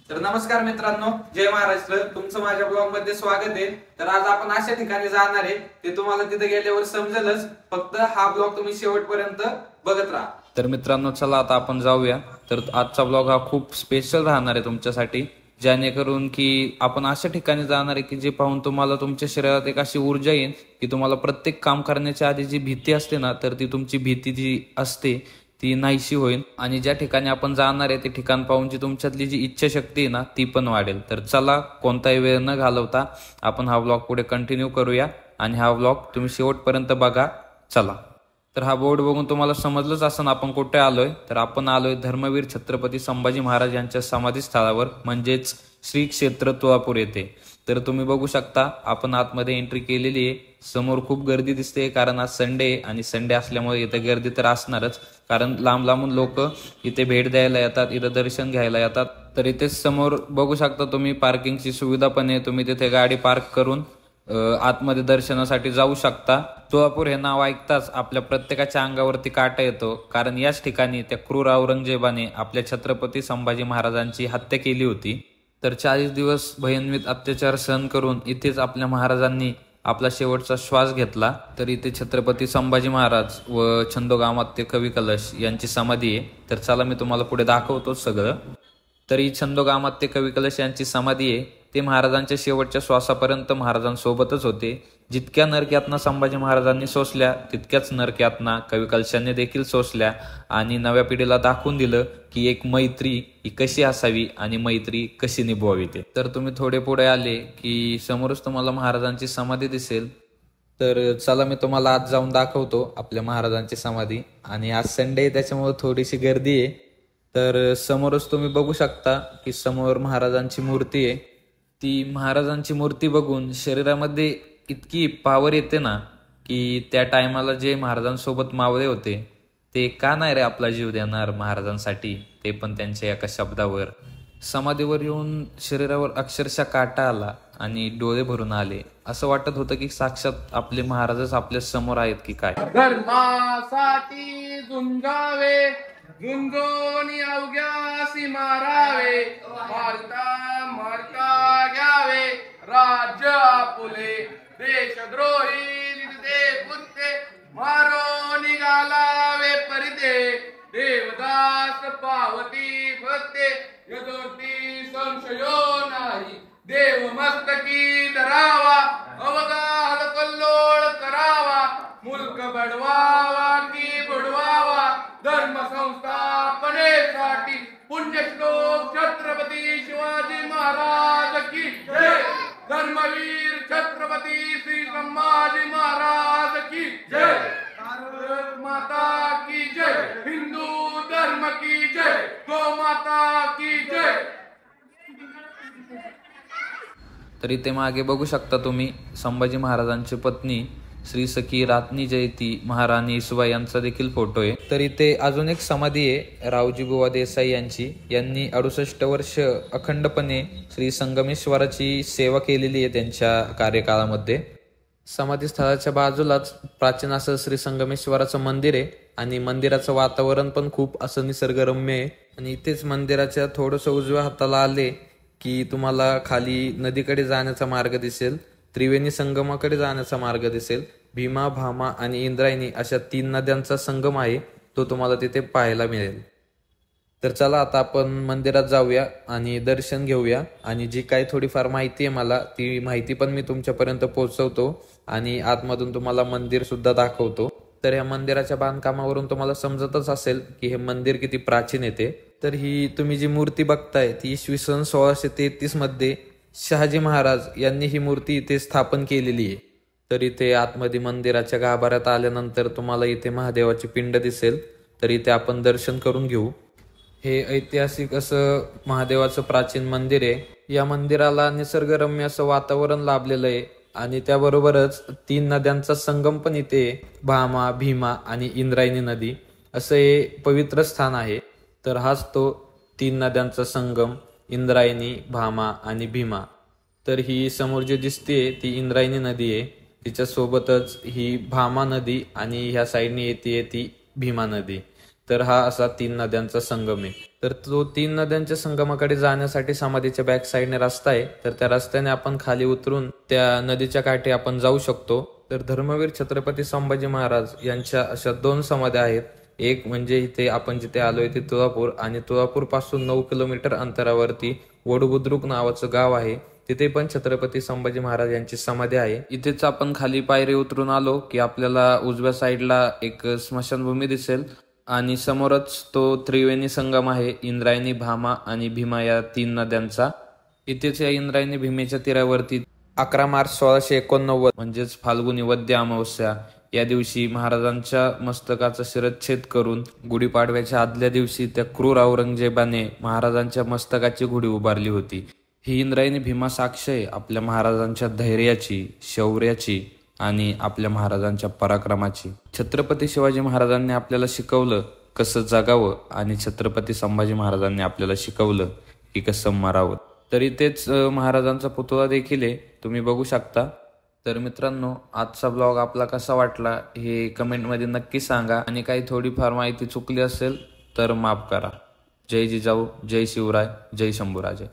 तर नमस्कार मित्रांनो, जय महाराष्ट्र. तुमचं माझ्या ब्लॉग मध्ये स्वागत आहे. तर आज आपण अशा ठिकाणी जाणार आहे ते तुम्हाला तिथे गेल्यावर समजेलच. फक्त हा ब्लॉग तुम्ही शेवटपर्यंत बघत राहा. तर मित्रांनो, चला आता आपण जाऊया. तर आजचा ब्लॉग हा खूप स्पेशल राहणार आहे तुमच्यासाठी, जेणेकरून की आपण अशा ठिकाणी जाणार आहे की जे पाहून तुम्हाला तुमच्या शरीरात एक अशी ऊर्जा येईल की तुम्हाला प्रत्येक काम करण्याच्या आधी जी भीती असते ना, तर ती तुमची भीती जी असते ती नाहीशी होईल. आणि ज्या ठिकाणी आपण जाणार आहे ते ठिकाण पाहून जी तुमच्यातली जी इच्छाशक्ती आहे ना ती पण वाढेल. तर चला, कोणताही वेळ न घालवता आपण हा ब्लॉग पुढे कंटिन्यू करूया आणि हा ब्लॉग तुम्ही शेवटपर्यंत बघा. चला. तर हा बोर्ड बघून तुम्हाला समजलंच असं आपण कुठे आलोय. तर आपण आलोय धर्मवीर छत्रपती संभाजी महाराज यांच्या समाधी स्थळावर, म्हणजेच श्री क्षेत्र तुळापूर येथे. तर तुम्ही बघू शकता, आपण आतमध्ये एंट्री केलेली आहे. समोर खूप गर्दी दिसते, कारण आज संडे आणि संडे असल्यामुळे इथे गर्दी तर असणारच, कारण लांब लांबून लोक इथे भेट द्यायला येतात, इथं दर्शन घ्यायला येतात. तर इथे समोर बघू शकता तुम्ही पार्किंगची सुविधा पण आहे. तुम्ही तिथे गाडी पार्क करून आतमध्ये दर्शनासाठी जाऊ शकता. तुळापूर हे नाव ऐकताच आपल्या प्रत्येकाच्या अंगावरती काटा येतो, कारण याच ठिकाणी त्या क्रूर औरंगजेबाने आपल्या छत्रपती संभाजी महाराजांची हत्या केली होती. तर 40 दिवस भयान्वित अत्याचार सहन करून इथेच आपल्या महाराजांनी आपला शेवटचा श्वास घेतला. तर इथे छत्रपती संभाजी महाराज व छंदोगामात्य कवी कलश यांची समाधी आहे. तर चला, मी तुम्हाला पुढे दाखवतो सगळं. तर ही छंदोगामात्य कवी कलश यांची समाधी आहे. ते महाराजांच्या शेवटच्या श्वासापर्यंत महाराजांसोबतच होते. जितक्या नरक्यातना संभाजी महाराजांनी सोसल्या, तितक्याच नरक्यातना कवी कलशांनी देखील सोसल्या आणि नव्या पिढीला दाखवून दिलं की एक मैत्री ही कशी असावी आणि मैत्री कशी निभवावी ते. तर तुम्ही थोडे पुढे आले की समोरच तुम्हाला महाराजांची समाधी दिसेल. तर चला, मी तुम्हाला आज जाऊन दाखवतो आपल्या महाराजांची समाधी. आणि आज संडे आहे त्याच्यामुळे थोडीशी गर्दी आहे. तर समोरच तुम्ही बघू शकता की समोर महाराजांची मूर्ती आहे. ती महाराजांची मूर्ती बघून शरीरामध्ये इतकी पावर येते ना, की त्या टायमाला जे महाराजांसोबत मावळे होते ते का नाही रे आपला जीव देणार महाराजांसाठी, ते पण त्यांच्या एका शब्दावर. समाधीवर येऊन शरीरावर अक्षरशः काटा आला आणि डोळे भरून आले. असं वाटत होतं की साक्षात आपले महाराजच आपल्या समोर आहेत की काय. धर्मासाठी झुंजावे, झुंजोनी अवघ्यासी मारावे, मारता मारता घ्यावे राज्य आपुले. देशद्रोही ते पुत्ते मारो निघालावे परिते. देवदास पावती फते यदोती संशयो नाही. देव मस्तकी धरावा, अवगाहल कल्लोळ करावा. मुल्क बडवावा की बुडवावा, धर्म संस्थापनेसाठी पुण्यश्लोक छत्रपती शिवाजी महाराज की जय. धर्मवीर छत्रपती श्री संभाजी महाराज की जय. भारत माता की जय. हिंदू धर्म की जय. गो माता की जय. तर इथे मागे बघू शकता तुम्ही संभाजी महाराजांची पत्नी श्री सखी रातनी जयती महाराणी इसुबाई यांचा देखील फोटो आहे. तर इथे अजून एक समाधी आहे रावजी बुवा देसाई यांची. यांनी 68 वर्ष अखंडपणे श्री संगमेश्वराची सेवा केलेली आहे त्यांच्या कार्यकाळामध्ये. समाधी स्थळाच्या बाजूलाच प्राचीन असं श्री संगमेश्वराचं मंदिर आहे आणि मंदिराचं वातावरण पण खूप असं निसर्गरम्य आहे. आणि इथेच मंदिराच्या थोडंसं उजव्या हाताला आले की तुम्हाला खाली नदीकडे जाण्याचा मार्ग दिसेल, त्रिवेणी संगमाकडे जाण्याचा मार्ग दिसेल. भीमा, भामा आणि इंद्रायणी अशा 3 नद्यांचा संगम आहे, तो तुम्हाला तिथे पाहायला मिळेल. तर चला, आता आपण मंदिरात जाऊया आणि दर्शन घेऊया. आणि जी काही थोडीफार माहिती आहे मला, ती माहिती पण मी तुमच्यापर्यंत पोहोचवतो आणि आतमधून तुम्हाला मंदिर सुद्धा दाखवतो. तर या मंदिराच्या बांधकामावरून तुम्हाला समजतच असेल की हे मंदिर किती प्राचीन येते. तर ही तुम्ही जी मूर्ती बघताय ती इसवी सन 1633 मध्ये शहाजी महाराज यांनी ही मूर्ती इथे स्थापन केलेली आहे. तर इथे आतमध्ये मंदिराच्या गाभाऱ्यात आल्यानंतर तुम्हाला इथे महादेवाची पिंड दिसेल. तर इथे आपण दर्शन करून घेऊ. हे ऐतिहासिक असं महादेवाचं प्राचीन मंदिर आहे. या मंदिराला निसर्गरम्य असं वातावरण लाभलेलं आहे आणि त्याबरोबरच 3 नद्यांचा संगम पण इथे, भामा, भीमा आणि इंद्रायणी नदी असं हे पवित्र स्थान आहे. तर हाच तो 3 नद्यांचा संगम, इंद्रायणी, भामा आणि भीमा. तर ही समोर जी दिसते ती इंद्रायणी नदी आहे. तिच्या सोबतच ही भामा नदी आणि ह्या साईडने येते ती भीमा नदी. तर हा असा 3 नद्यांचा संगम आहे. तर तो 3 नद्यांच्या संगमाकडे जाण्यासाठी समाधीच्या बॅक साईडने रस्ता आहे. तर त्या रस्त्याने आपण खाली उतरून त्या नदीच्या काठी आपण जाऊ शकतो. तर धर्मवीर छत्रपती संभाजी महाराज यांच्या अशा 2 समाध्या आहेत. एक म्हणजे इथे आपण जिथे आलोय ते तुळापूर, आणि तुळापूर पासून 9 किलोमीटर अंतरावरती वडबुद्रुक नावाचं गाव आहे. तिथे पण छत्रपती संभाजी महाराज यांची समाधी आहे. इथेच आपण खाली पायरी उतरून आलो की आपल्याला उजव्या साईडला एक स्मशानभूमी दिसेल, आणि समोरच तो त्रिवेणी संगम आहे, इंद्रायणी, भामा आणि भीमा या 3 नद्यांचा. इथेच या इंद्रायणी भीमेच्या तीरावरती 11 मार्च 1689 म्हणजेच फाल्गुनी वद्य अमावस्या या दिवशी महाराजांच्या मस्तकाचा शिरच्छेद करून गुढीपाडव्याच्या आदल्या दिवशी त्या क्रूर औरंगजेबाने महाराजांच्या मस्तकाची गुढी उभारली होती. ही इंद्रायणी भीमा साक्ष आहे आपल्या महाराजांच्या धैर्याची, शौर्याची आणि आपल्या महाराजांच्या पराक्रमाची. छत्रपती शिवाजी महाराजांनी आपल्याला शिकवलं कसं जगावं, आणि छत्रपती संभाजी महाराजांनी आपल्याला शिकवलं की कसं मरावं. तर इथेच महाराजांचा पुतळा देखील आहे, तुम्ही बघू शकता. तर मित्रांनो, आजचा ब्लॉग आपला कसा वाटला हे कमेंटमध्ये नक्की सांगा, आणि काही थोडीफार माहिती चुकली असेल तर माफ करा. जय जिजाऊ, जय शिवराय, जय शंभूराजे.